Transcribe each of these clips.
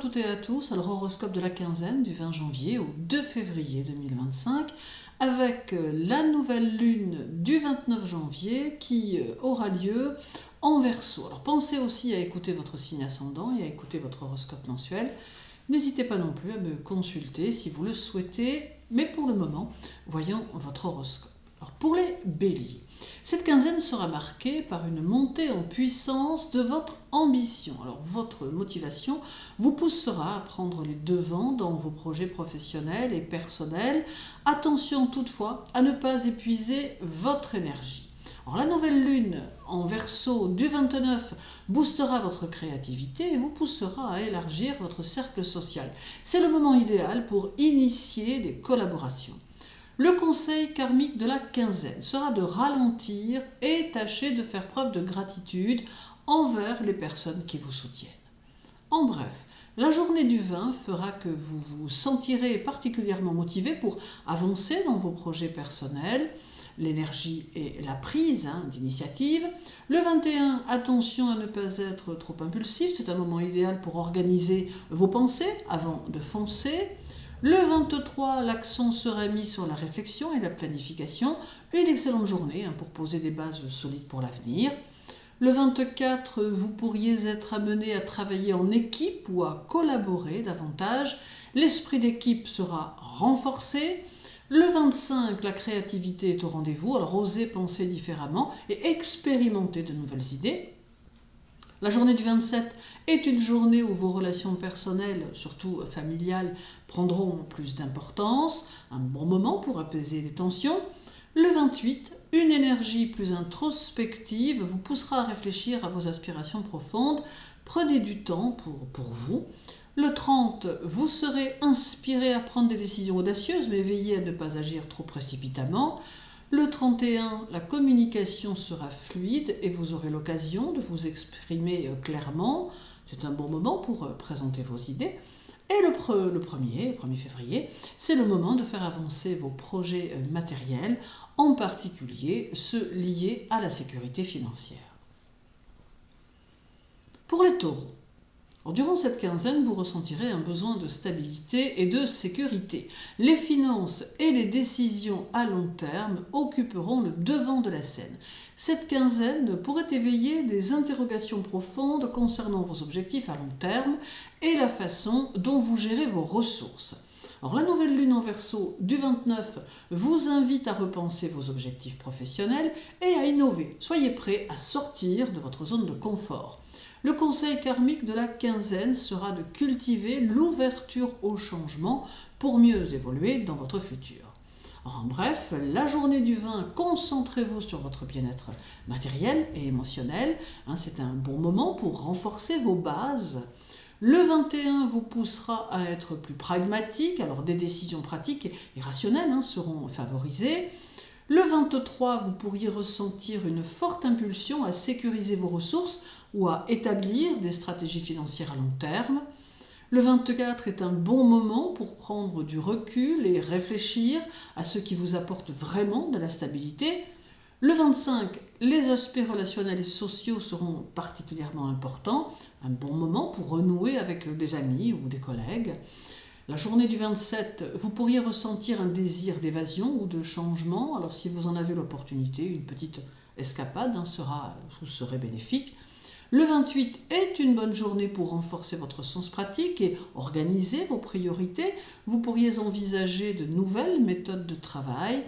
toutes et à tous à l'horoscope de la quinzaine du 20 janvier au 2 février 2025 avec la nouvelle lune du 29 janvier qui aura lieu en Verseau. Alors pensez aussi à écouter votre signe ascendant et à écouter votre horoscope mensuel. N'hésitez pas non plus à me consulter si vous le souhaitez, mais pour le moment, voyons votre horoscope. Alors pour les béliers, cette quinzaine sera marquée par une montée en puissance de votre ambition. Alors votre motivation vous poussera à prendre les devants dans vos projets professionnels et personnels. Attention toutefois à ne pas épuiser votre énergie. Alors, la nouvelle lune en Verseau du 29 boostera votre créativité et vous poussera à élargir votre cercle social. C'est le moment idéal pour initier des collaborations. Le conseil karmique de la quinzaine sera de ralentir et tâcher de faire preuve de gratitude envers les personnes qui vous soutiennent. En bref, la journée du 20 fera que vous vous sentirez particulièrement motivé pour avancer dans vos projets personnels. L'énergie et la prise d'initiative. Le 21, attention à ne pas être trop impulsif, c'est un moment idéal pour organiser vos pensées avant de foncer. Le 23, l'accent sera mis sur la réflexion et la planification. Une excellente journée pour poser des bases solides pour l'avenir. Le 24, vous pourriez être amené à travailler en équipe ou à collaborer davantage. L'esprit d'équipe sera renforcé. Le 25, la créativité est au rendez-vous, alors osez penser différemment et expérimenter de nouvelles idées. La journée du 27 est une journée où vos relations personnelles, surtout familiales, prendront plus d'importance, un bon moment pour apaiser les tensions. Le 28, une énergie plus introspective vous poussera à réfléchir à vos aspirations profondes. Prenez du temps pour vous. Le 30, vous serez inspiré à prendre des décisions audacieuses, mais veillez à ne pas agir trop précipitamment. Le 31, la communication sera fluide et vous aurez l'occasion de vous exprimer clairement. C'est un bon moment pour présenter vos idées. Et le 1er février, c'est le moment de faire avancer vos projets matériels, en particulier ceux liés à la sécurité financière. Pour les taureaux, durant cette quinzaine, vous ressentirez un besoin de stabilité et de sécurité. Les finances et les décisions à long terme occuperont le devant de la scène. Cette quinzaine pourrait éveiller des interrogations profondes concernant vos objectifs à long terme et la façon dont vous gérez vos ressources. Alors, la nouvelle lune en Verseau du 29 vous invite à repenser vos objectifs professionnels et à innover. Soyez prêts à sortir de votre zone de confort. Le conseil karmique de la quinzaine sera de cultiver l'ouverture au changement pour mieux évoluer dans votre futur. En bref, la journée du 20, concentrez-vous sur votre bien-être matériel et émotionnel. C'est un bon moment pour renforcer vos bases. Le 21 vous poussera à être plus pragmatique, alors des décisions pratiques et rationnelles seront favorisées. Le 23, vous pourriez ressentir une forte impulsion à sécuriser vos ressources ou à établir des stratégies financières à long terme. Le 24 est un bon moment pour prendre du recul et réfléchir à ce qui vous apporte vraiment de la stabilité. Le 25, les aspects relationnels et sociaux seront particulièrement importants, un bon moment pour renouer avec des amis ou des collègues. La journée du 27, vous pourriez ressentir un désir d'évasion ou de changement. Alors si vous en avez l'opportunité, une petite escapade serait bénéfique. Le 28 est une bonne journée pour renforcer votre sens pratique et organiser vos priorités. Vous pourriez envisager de nouvelles méthodes de travail.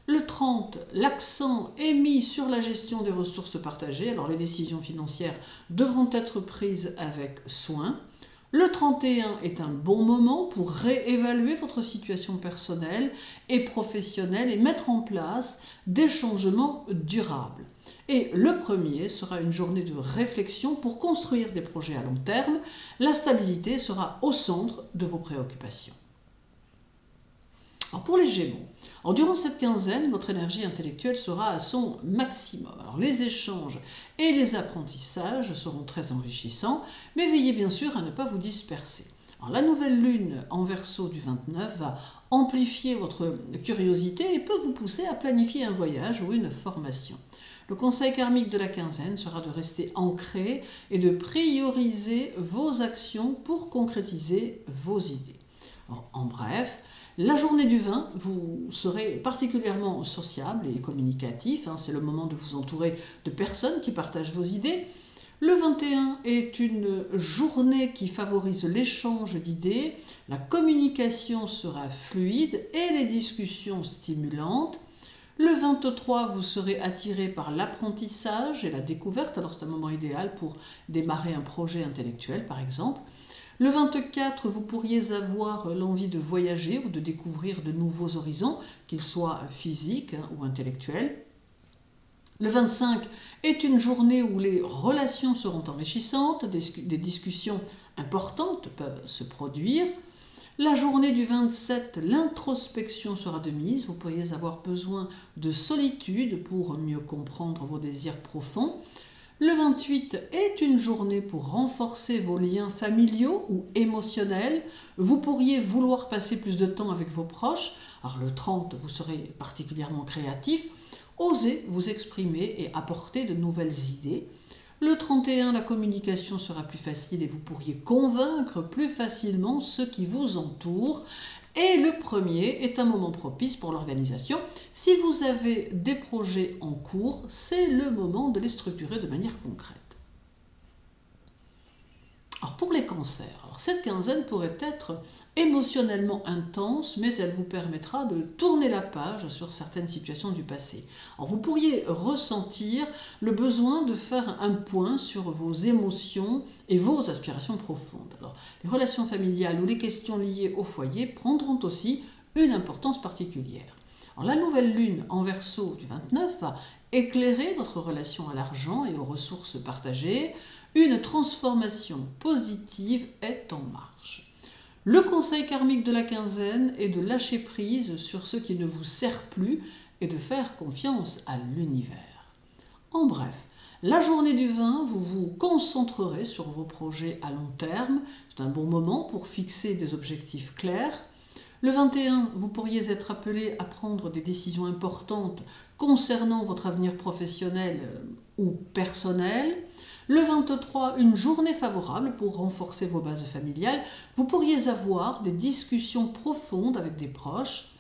Le 30, l'accent est mis sur la gestion des ressources partagées. Alors les décisions financières devront être prises avec soin. Le 31 est un bon moment pour réévaluer votre situation personnelle et professionnelle et mettre en place des changements durables. Et le 1er sera une journée de réflexion pour construire des projets à long terme. La stabilité sera au centre de vos préoccupations. Alors pour les Gémeaux, durant cette quinzaine, votre énergie intellectuelle sera à son maximum. Alors les échanges et les apprentissages seront très enrichissants, mais veillez bien sûr à ne pas vous disperser. Alors, la nouvelle lune en Verseau du 29 va amplifier votre curiosité et peut vous pousser à planifier un voyage ou une formation. Le conseil karmique de la quinzaine sera de rester ancré et de prioriser vos actions pour concrétiser vos idées. Alors, en bref, la journée du 20, vous serez particulièrement sociable et communicatif. C'est le moment de vous entourer de personnes qui partagent vos idées. Le 21 est une journée qui favorise l'échange d'idées, la communication sera fluide et les discussions stimulantes. Le 23, vous serez attiré par l'apprentissage et la découverte, alors c'est un moment idéal pour démarrer un projet intellectuel par exemple. Le 24, vous pourriez avoir l'envie de voyager ou de découvrir de nouveaux horizons, qu'ils soient physiques ou intellectuels. Le 25 est une journée où les relations seront enrichissantes, des discussions importantes peuvent se produire. La journée du 27, l'introspection sera de mise, vous pourriez avoir besoin de solitude pour mieux comprendre vos désirs profonds. Le 28 est une journée pour renforcer vos liens familiaux ou émotionnels. Vous pourriez vouloir passer plus de temps avec vos proches. Alors le 30, vous serez particulièrement créatif. Osez vous exprimer et apporter de nouvelles idées. Le 31, la communication sera plus facile et vous pourriez convaincre plus facilement ceux qui vous entourent. Et le 1er est un moment propice pour l'organisation. Si vous avez des projets en cours, c'est le moment de les structurer de manière concrète. Alors pour les cancers, cette quinzaine pourrait être émotionnellement intense, mais elle vous permettra de tourner la page sur certaines situations du passé. Alors vous pourriez ressentir le besoin de faire un point sur vos émotions et vos aspirations profondes. Alors, les relations familiales ou les questions liées au foyer prendront aussi une importance particulière. Alors, la nouvelle lune en Verseau du 29 va éclairer votre relation à l'argent et aux ressources partagées. Une transformation positive est en marche. Le conseil karmique de la quinzaine est de lâcher prise sur ce qui ne vous sert plus et de faire confiance à l'univers. En bref, la journée du 20, vous vous concentrerez sur vos projets à long terme. C'est un bon moment pour fixer des objectifs clairs. Le 21, vous pourriez être appelé à prendre des décisions importantes concernant votre avenir professionnel ou personnel. Le 23, une journée favorable pour renforcer vos bases familiales. Vous pourriez avoir des discussions profondes avec des proches.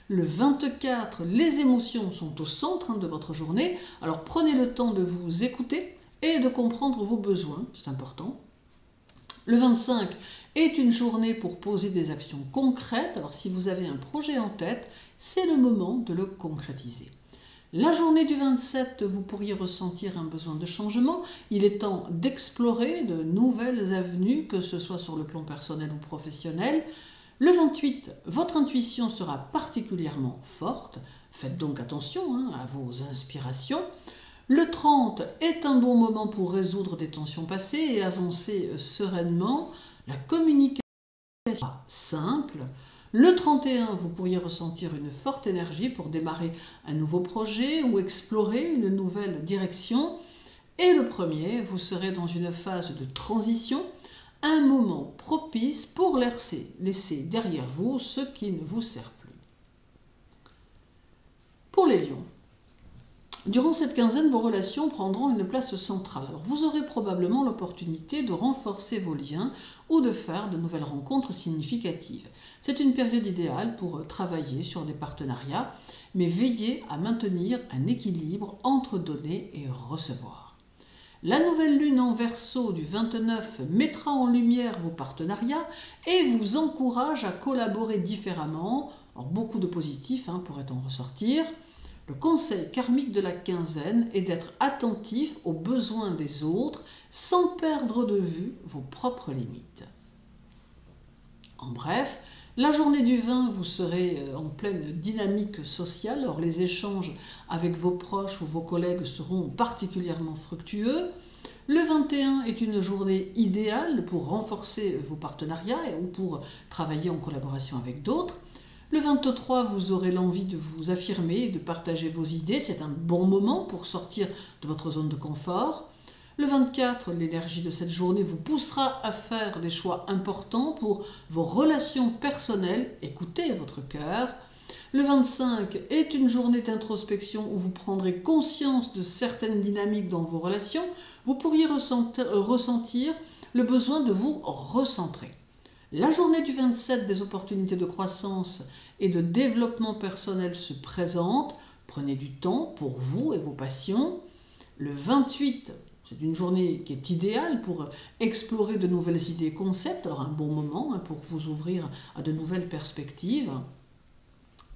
Le 24, les émotions sont au centre de votre journée. Alors prenez le temps de vous écouter et de comprendre vos besoins, c'est important. Le 25 est une journée pour poser des actions concrètes. Alors si vous avez un projet en tête, c'est le moment de le concrétiser. La journée du 27, vous pourriez ressentir un besoin de changement. Il est temps d'explorer de nouvelles avenues, que ce soit sur le plan personnel ou professionnel. Le 28, votre intuition sera particulièrement forte. Faites donc attention à vos inspirations. Le 30 est un bon moment pour résoudre des tensions passées et avancer sereinement. La communication sera simple. Le 31, vous pourriez ressentir une forte énergie pour démarrer un nouveau projet ou explorer une nouvelle direction. Et le 1er, vous serez dans une phase de transition, un moment propice pour laisser derrière vous ce qui ne vous sert plus. Pour les lions, durant cette quinzaine, vos relations prendront une place centrale. Alors, vous aurez probablement l'opportunité de renforcer vos liens ou de faire de nouvelles rencontres significatives. C'est une période idéale pour travailler sur des partenariats, mais veillez à maintenir un équilibre entre donner et recevoir. La nouvelle lune en Verseau du 29 mettra en lumière vos partenariats et vous encourage à collaborer différemment. Alors, beaucoup de positifs pourraient en ressortir. Le conseil karmique de la quinzaine est d'être attentif aux besoins des autres sans perdre de vue vos propres limites. En bref, la journée du 20, vous serez en pleine dynamique sociale. Alors les échanges avec vos proches ou vos collègues seront particulièrement fructueux. Le 21 est une journée idéale pour renforcer vos partenariats ou pour travailler en collaboration avec d'autres. Le 23, vous aurez l'envie de vous affirmer et de partager vos idées. C'est un bon moment pour sortir de votre zone de confort. Le 24, l'énergie de cette journée vous poussera à faire des choix importants pour vos relations personnelles. Écoutez votre cœur. Le 25 est une journée d'introspection où vous prendrez conscience de certaines dynamiques dans vos relations. Vous pourriez ressentir le besoin de vous recentrer. La journée du 27, des opportunités de croissance et de développement personnel se présentent. Prenez du temps pour vous et vos passions. Le 28, c'est une journée qui est idéale pour explorer de nouvelles idées et concepts. Alors un bon moment pour vous ouvrir à de nouvelles perspectives.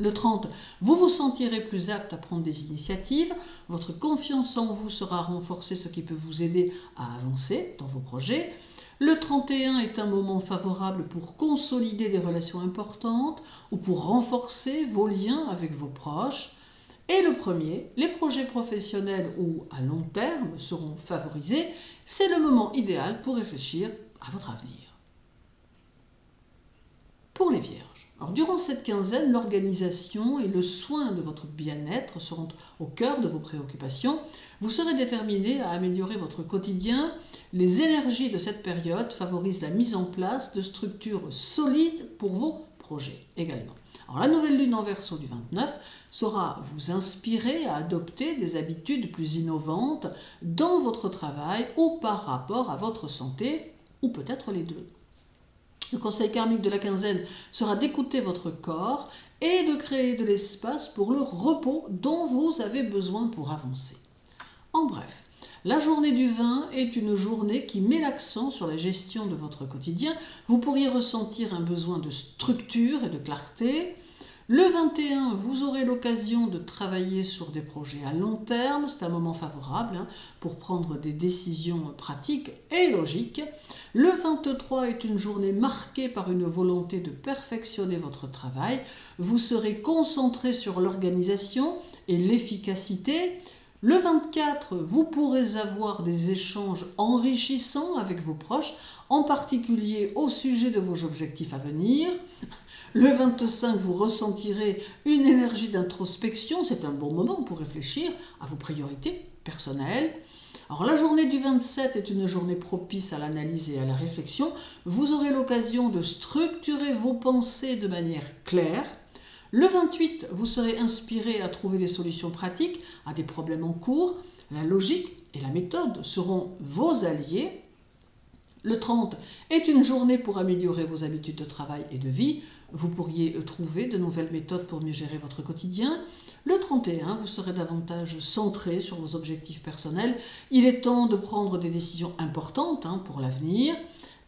Le 30, vous vous sentirez plus apte à prendre des initiatives. Votre confiance en vous sera renforcée, ce qui peut vous aider à avancer dans vos projets. Le 31 est un moment favorable pour consolider des relations importantes ou pour renforcer vos liens avec vos proches. Et le 1er, les projets professionnels ou à long terme seront favorisés. C'est le moment idéal pour réfléchir à votre avenir. Pour les Vierges, alors durant cette quinzaine, l'organisation et le soin de votre bien-être seront au cœur de vos préoccupations. Vous serez déterminé à améliorer votre quotidien. Les énergies de cette période favorisent la mise en place de structures solides pour vos projets également. Alors, la nouvelle lune en Verseau du 29 saura vous inspirer à adopter des habitudes plus innovantes dans votre travail ou par rapport à votre santé, ou peut-être les deux. Le conseil karmique de la quinzaine sera d'écouter votre corps et de créer de l'espace pour le repos dont vous avez besoin pour avancer. En bref, la journée du 20 est une journée qui met l'accent sur la gestion de votre quotidien. Vous pourriez ressentir un besoin de structure et de clarté. Le 21, vous aurez l'occasion de travailler sur des projets à long terme. C'est un moment favorable pour prendre des décisions pratiques et logiques. Le 23 est une journée marquée par une volonté de perfectionner votre travail. Vous serez concentré sur l'organisation et l'efficacité. Le 24, vous pourrez avoir des échanges enrichissants avec vos proches, en particulier au sujet de vos objectifs à venir. Le 25, vous ressentirez une énergie d'introspection. C'est un bon moment pour réfléchir à vos priorités personnelles. Alors, la journée du 27 est une journée propice à l'analyse et à la réflexion. Vous aurez l'occasion de structurer vos pensées de manière claire. Le 28, vous serez inspiré à trouver des solutions pratiques à des problèmes en cours. La logique et la méthode seront vos alliés. Le 30 est une journée pour améliorer vos habitudes de travail et de vie. Vous pourriez trouver de nouvelles méthodes pour mieux gérer votre quotidien. Le 31, vous serez davantage centré sur vos objectifs personnels. Il est temps de prendre des décisions importantes pour l'avenir.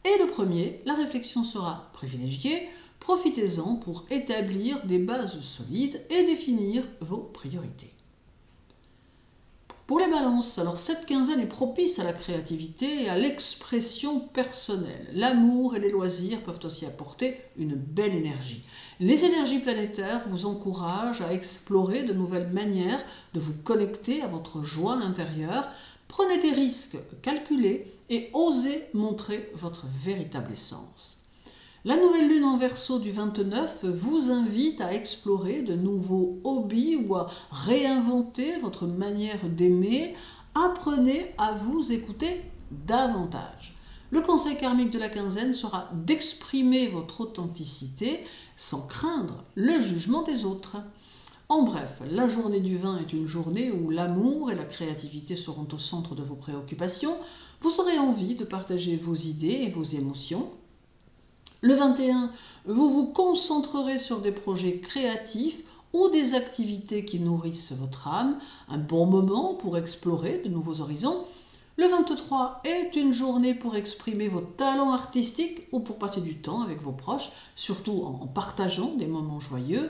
Et le 1er, la réflexion sera privilégiée. Profitez-en pour établir des bases solides et définir vos priorités. Pour les balances, alors cette quinzaine est propice à la créativité et à l'expression personnelle. L'amour et les loisirs peuvent aussi apporter une belle énergie. Les énergies planétaires vous encouragent à explorer de nouvelles manières de vous connecter à votre joie intérieure. Prenez des risques calculés et osez montrer votre véritable essence. La nouvelle lune en Verseau du 29 vous invite à explorer de nouveaux hobbies ou à réinventer votre manière d'aimer. Apprenez à vous écouter davantage. Le conseil karmique de la quinzaine sera d'exprimer votre authenticité sans craindre le jugement des autres. En bref, la journée du 20 est une journée où l'amour et la créativité seront au centre de vos préoccupations. Vous aurez envie de partager vos idées et vos émotions. Le 21, vous vous concentrerez sur des projets créatifs ou des activités qui nourrissent votre âme, un bon moment pour explorer de nouveaux horizons. Le 23 est une journée pour exprimer vos talents artistiques ou pour passer du temps avec vos proches, surtout en partageant des moments joyeux.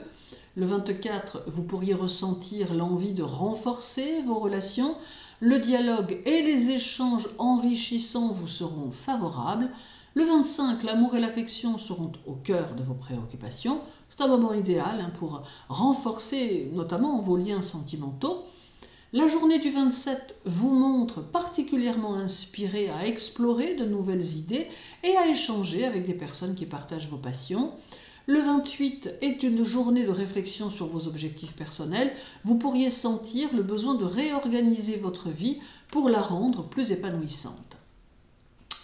Le 24, vous pourriez ressentir l'envie de renforcer vos relations. Le dialogue et les échanges enrichissants vous seront favorables. Le 25, l'amour et l'affection seront au cœur de vos préoccupations. C'est un moment idéal pour renforcer notamment vos liens sentimentaux. La journée du 27 vous montre particulièrement inspiré à explorer de nouvelles idées et à échanger avec des personnes qui partagent vos passions. Le 28 est une journée de réflexion sur vos objectifs personnels. Vous pourriez sentir le besoin de réorganiser votre vie pour la rendre plus épanouissante.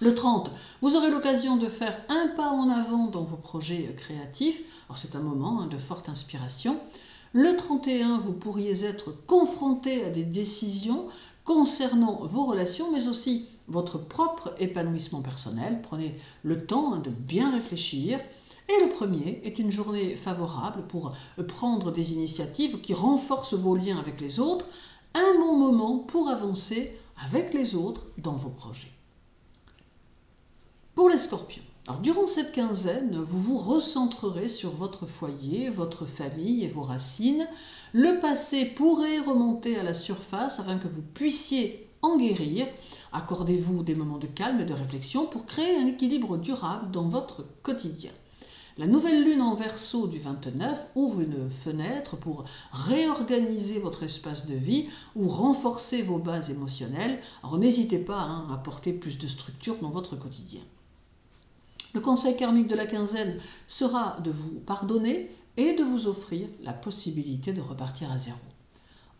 Le 30, vous aurez l'occasion de faire un pas en avant dans vos projets créatifs. Alors c'est un moment de forte inspiration. Le 31, vous pourriez être confronté à des décisions concernant vos relations, mais aussi votre propre épanouissement personnel. Prenez le temps de bien réfléchir. Et le 1er est une journée favorable pour prendre des initiatives qui renforcent vos liens avec les autres, un bon moment pour avancer avec les autres dans vos projets. Pour les scorpions, alors durant cette quinzaine, vous vous recentrerez sur votre foyer, votre famille et vos racines. Le passé pourrait remonter à la surface afin que vous puissiez en guérir. Accordez-vous des moments de calme et de réflexion pour créer un équilibre durable dans votre quotidien. La nouvelle lune en Verseau du 29 ouvre une fenêtre pour réorganiser votre espace de vie ou renforcer vos bases émotionnelles. Alors n'hésitez pas à apporter plus de structure dans votre quotidien. Le conseil karmique de la quinzaine sera de vous pardonner et de vous offrir la possibilité de repartir à zéro.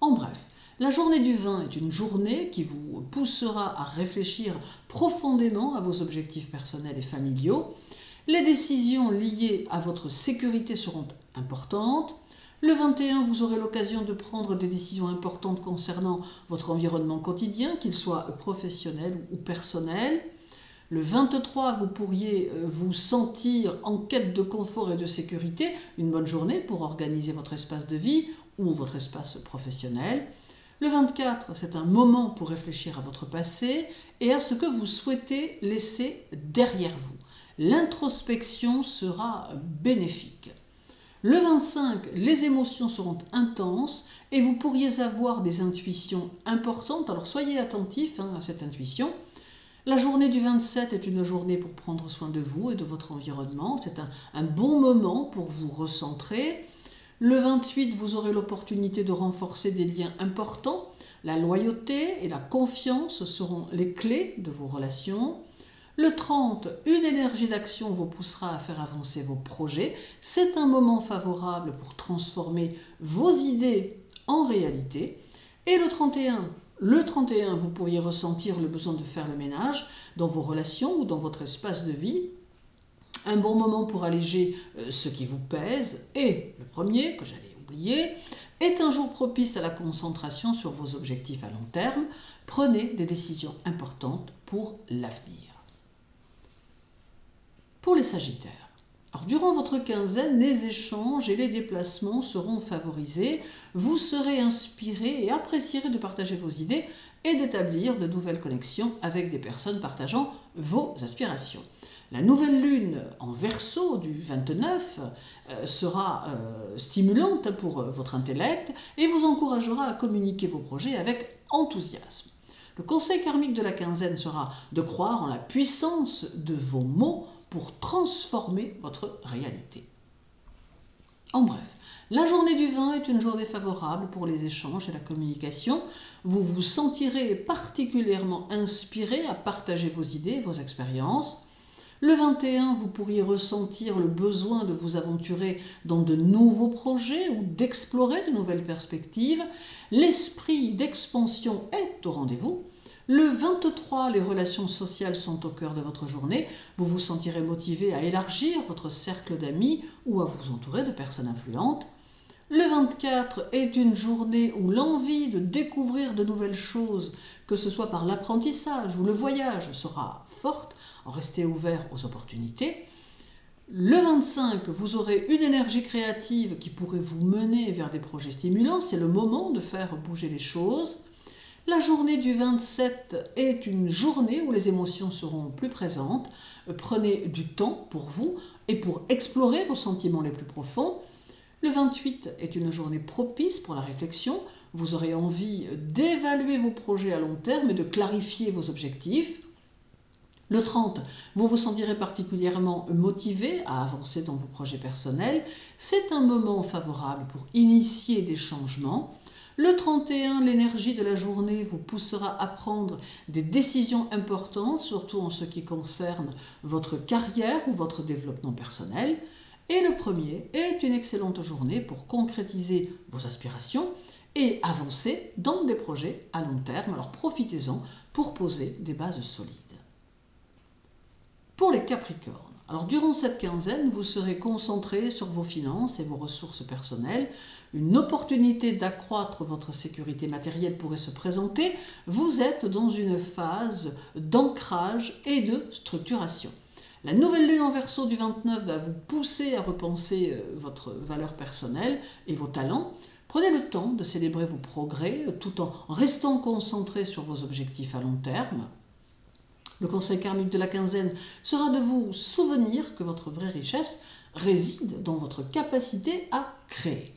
En bref, la journée du 20 est une journée qui vous poussera à réfléchir profondément à vos objectifs personnels et familiaux. Les décisions liées à votre sécurité seront importantes. Le 21, vous aurez l'occasion de prendre des décisions importantes concernant votre environnement quotidien, qu'il soit professionnel ou personnel. Le 23, vous pourriez vous sentir en quête de confort et de sécurité, une bonne journée pour organiser votre espace de vie ou votre espace professionnel. Le 24, c'est un moment pour réfléchir à votre passé et à ce que vous souhaitez laisser derrière vous. L'introspection sera bénéfique. Le 25, les émotions seront intenses et vous pourriez avoir des intuitions importantes, alors soyez attentifs à cette intuition. La journée du 27 est une journée pour prendre soin de vous et de votre environnement. C'est un bon moment pour vous recentrer. Le 28, vous aurez l'opportunité de renforcer des liens importants. La loyauté et la confiance seront les clés de vos relations. Le 30, une énergie d'action vous poussera à faire avancer vos projets. C'est un moment favorable pour transformer vos idées en réalité. Et le 31, vous pourriez ressentir le besoin de faire le ménage dans vos relations ou dans votre espace de vie. Un bon moment pour alléger ce qui vous pèse. Et le 1er, que j'allais oublier, est un jour propice à la concentration sur vos objectifs à long terme. Prenez des décisions importantes pour l'avenir. Pour les Sagittaires, alors, durant votre quinzaine, les échanges et les déplacements seront favorisés. Vous serez inspiré et apprécierez de partager vos idées et d'établir de nouvelles connexions avec des personnes partageant vos aspirations. La nouvelle lune en Verseau du 29 sera stimulante pour votre intellect et vous encouragera à communiquer vos projets avec enthousiasme. Le conseil karmique de la quinzaine sera de croire en la puissance de vos mots pour transformer votre réalité. En bref, la journée du 20 est une journée favorable pour les échanges et la communication. Vous vous sentirez particulièrement inspiré à partager vos idées et vos expériences. Le 21, vous pourriez ressentir le besoin de vous aventurer dans de nouveaux projets ou d'explorer de nouvelles perspectives. L'esprit d'expansion est au rendez-vous. Le 23, les relations sociales sont au cœur de votre journée. Vous vous sentirez motivé à élargir votre cercle d'amis ou à vous entourer de personnes influentes. Le 24 est une journée où l'envie de découvrir de nouvelles choses, que ce soit par l'apprentissage ou le voyage, sera forte. Restez ouvert aux opportunités. Le 25, vous aurez une énergie créative qui pourrait vous mener vers des projets stimulants. C'est le moment de faire bouger les choses. La journée du 27 est une journée où les émotions seront plus présentes. Prenez du temps pour vous et pour explorer vos sentiments les plus profonds. Le 28 est une journée propice pour la réflexion. Vous aurez envie d'évaluer vos projets à long terme et de clarifier vos objectifs. Le 30, vous vous sentirez particulièrement motivé à avancer dans vos projets personnels. C'est un moment favorable pour initier des changements. Le 31, l'énergie de la journée vous poussera à prendre des décisions importantes, surtout en ce qui concerne votre carrière ou votre développement personnel. Et le 1er est une excellente journée pour concrétiser vos aspirations et avancer dans des projets à long terme. Alors profitez-en pour poser des bases solides. Pour les Capricornes, Alors durant cette quinzaine, vous serez concentré sur vos finances et vos ressources personnelles. Une opportunité d'accroître votre sécurité matérielle pourrait se présenter. Vous êtes dans une phase d'ancrage et de structuration. La nouvelle lune en Verseau du 29 va vous pousser à repenser votre valeur personnelle et vos talents. Prenez le temps de célébrer vos progrès tout en restant concentré sur vos objectifs à long terme. Le conseil karmique de la quinzaine sera de vous souvenir que votre vraie richesse réside dans votre capacité à créer.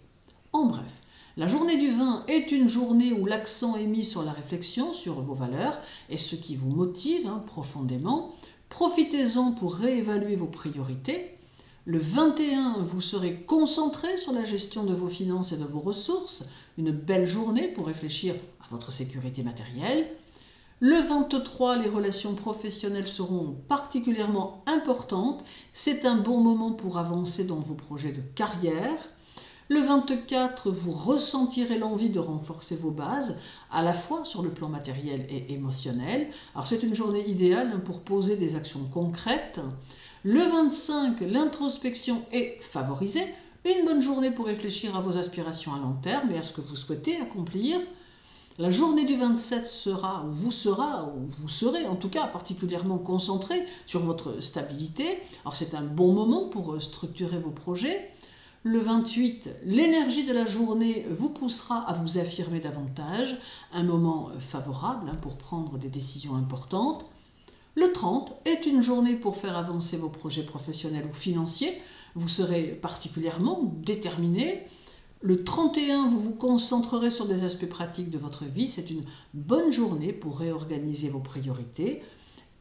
En bref, la journée du 20 est une journée où l'accent est mis sur la réflexion, sur vos valeurs et ce qui vous motive profondément. Profitez-en pour réévaluer vos priorités. Le 21, vous serez concentré sur la gestion de vos finances et de vos ressources. Une belle journée pour réfléchir à votre sécurité matérielle. Le 23, les relations professionnelles seront particulièrement importantes. C'est un bon moment pour avancer dans vos projets de carrière. Le 24, vous ressentirez l'envie de renforcer vos bases, à la fois sur le plan matériel et émotionnel. Alors c'est une journée idéale pour poser des actions concrètes. Le 25, l'introspection est favorisée. Une bonne journée pour réfléchir à vos aspirations à long terme et à ce que vous souhaitez accomplir. La journée du 27 sera, ou vous serez en tout cas particulièrement concentré sur votre stabilité. Alors c'est un bon moment pour structurer vos projets. Le 28, l'énergie de la journée vous poussera à vous affirmer davantage, un moment favorable pour prendre des décisions importantes. Le 30 est une journée pour faire avancer vos projets professionnels ou financiers, vous serez particulièrement déterminé. Le 31, vous vous concentrerez sur des aspects pratiques de votre vie, c'est une bonne journée pour réorganiser vos priorités.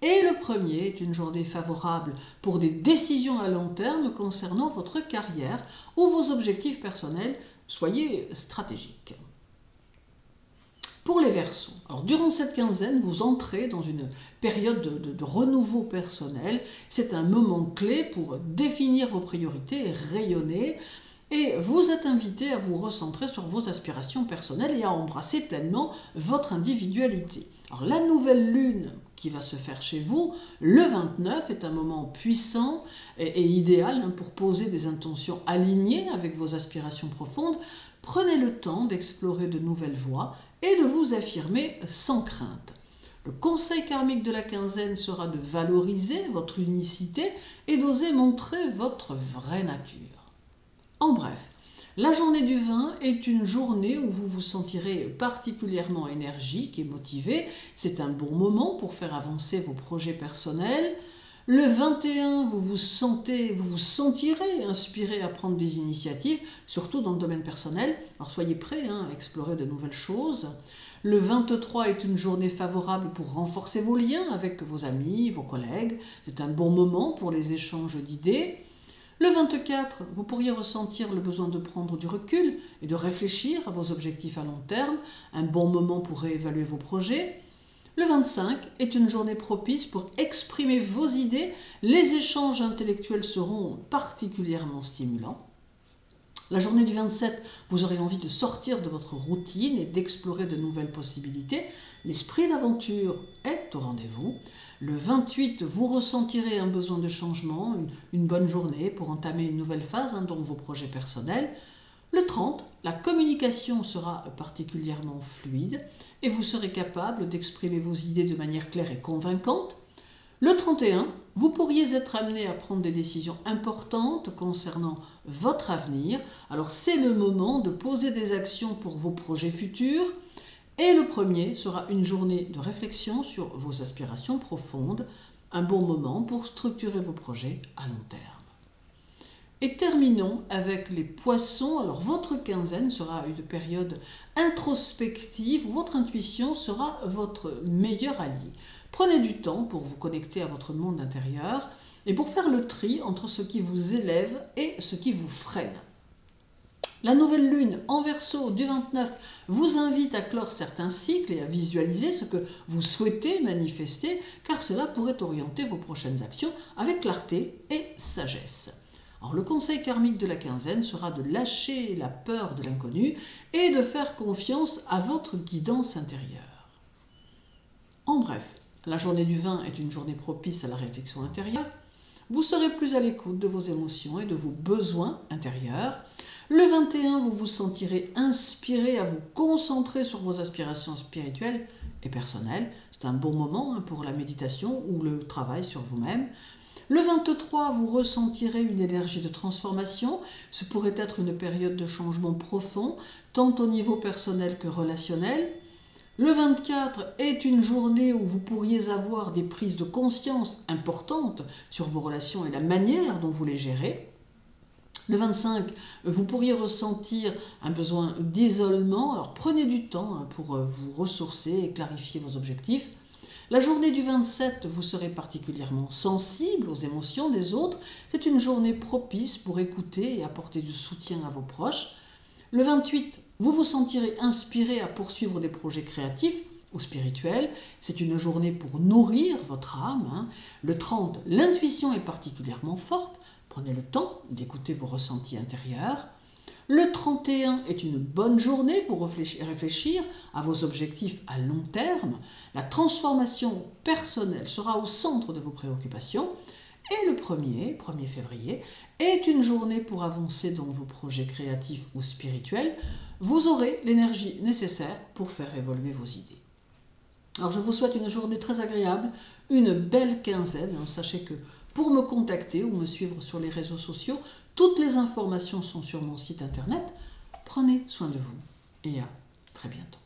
Et le 1er est une journée favorable pour des décisions à long terme concernant votre carrière ou vos objectifs personnels. Soyez stratégiques. Pour les Verseaux, alors durant cette quinzaine, vous entrez dans une période de renouveau personnel. C'est un moment clé pour définir vos priorités et rayonner. Et vous êtes invité à vous recentrer sur vos aspirations personnelles et à embrasser pleinement votre individualité. Alors la nouvelle lune qui va se faire chez vous, le 29, est un moment puissant et idéal pour poser des intentions alignées avec vos aspirations profondes. Prenez le temps d'explorer de nouvelles voies et de vous affirmer sans crainte. Le conseil karmique de la quinzaine sera de valoriser votre unicité et d'oser montrer votre vraie nature. En bref, la journée du 20 est une journée où vous vous sentirez particulièrement énergique et motivé. C'est un bon moment pour faire avancer vos projets personnels. Le 21, vous vous sentirez inspiré à prendre des initiatives, surtout dans le domaine personnel. Alors soyez prêts à explorer de nouvelles choses. Le 23 est une journée favorable pour renforcer vos liens avec vos amis, vos collègues. C'est un bon moment pour les échanges d'idées. Le 24, vous pourriez ressentir le besoin de prendre du recul et de réfléchir à vos objectifs à long terme, un bon moment pour réévaluer vos projets. Le 25 est une journée propice pour exprimer vos idées, les échanges intellectuels seront particulièrement stimulants. La journée du 27, vous aurez envie de sortir de votre routine et d'explorer de nouvelles possibilités. L'esprit d'aventure est au rendez-vous. Le 28, vous ressentirez un besoin de changement, une bonne journée pour entamer une nouvelle phase dans vos projets personnels. Le 30, la communication sera particulièrement fluide et vous serez capable d'exprimer vos idées de manière claire et convaincante. Le 31, vous pourriez être amené à prendre des décisions importantes concernant votre avenir. Alors c'est le moment de poser des actions pour vos projets futurs. Et le 1er sera une journée de réflexion sur vos aspirations profondes, un bon moment pour structurer vos projets à long terme. Et terminons avec les Poissons. Alors votre quinzaine sera une période introspective où votre intuition sera votre meilleur allié. Prenez du temps pour vous connecter à votre monde intérieur et pour faire le tri entre ce qui vous élève et ce qui vous freine. La nouvelle lune en Verseau du 29 vous invite à clore certains cycles et à visualiser ce que vous souhaitez manifester, car cela pourrait orienter vos prochaines actions avec clarté et sagesse. Alors, le conseil karmique de la quinzaine sera de lâcher la peur de l'inconnu et de faire confiance à votre guidance intérieure. En bref, la journée du 20 est une journée propice à la réflexion intérieure. vous serez plus à l'écoute de vos émotions et de vos besoins intérieurs. Le 21, vous vous sentirez inspiré à vous concentrer sur vos aspirations spirituelles et personnelles. C'est un bon moment pour la méditation ou le travail sur vous-même. Le 23, vous ressentirez une énergie de transformation. Ce pourrait être une période de changement profond, tant au niveau personnel que relationnel. Le 24 est une journée où vous pourriez avoir des prises de conscience importantes sur vos relations et la manière dont vous les gérez. Le 25, vous pourriez ressentir un besoin d'isolement. Alors prenez du temps pour vous ressourcer et clarifier vos objectifs. La journée du 27, vous serez particulièrement sensible aux émotions des autres. C'est une journée propice pour écouter et apporter du soutien à vos proches. Le 28, vous vous sentirez inspiré à poursuivre des projets créatifs ou spirituels. C'est une journée pour nourrir votre âme. Le 30, l'intuition est particulièrement forte. Prenez le temps d'écouter vos ressentis intérieurs. Le 31 est une bonne journée pour réfléchir à vos objectifs à long terme. La transformation personnelle sera au centre de vos préoccupations. Et le 1er février, est une journée pour avancer dans vos projets créatifs ou spirituels. Vous aurez l'énergie nécessaire pour faire évoluer vos idées. Alors je vous souhaite une journée très agréable, une belle quinzaine. Sachez que pour me contacter ou me suivre sur les réseaux sociaux, toutes les informations sont sur mon site internet. Prenez soin de vous et à très bientôt.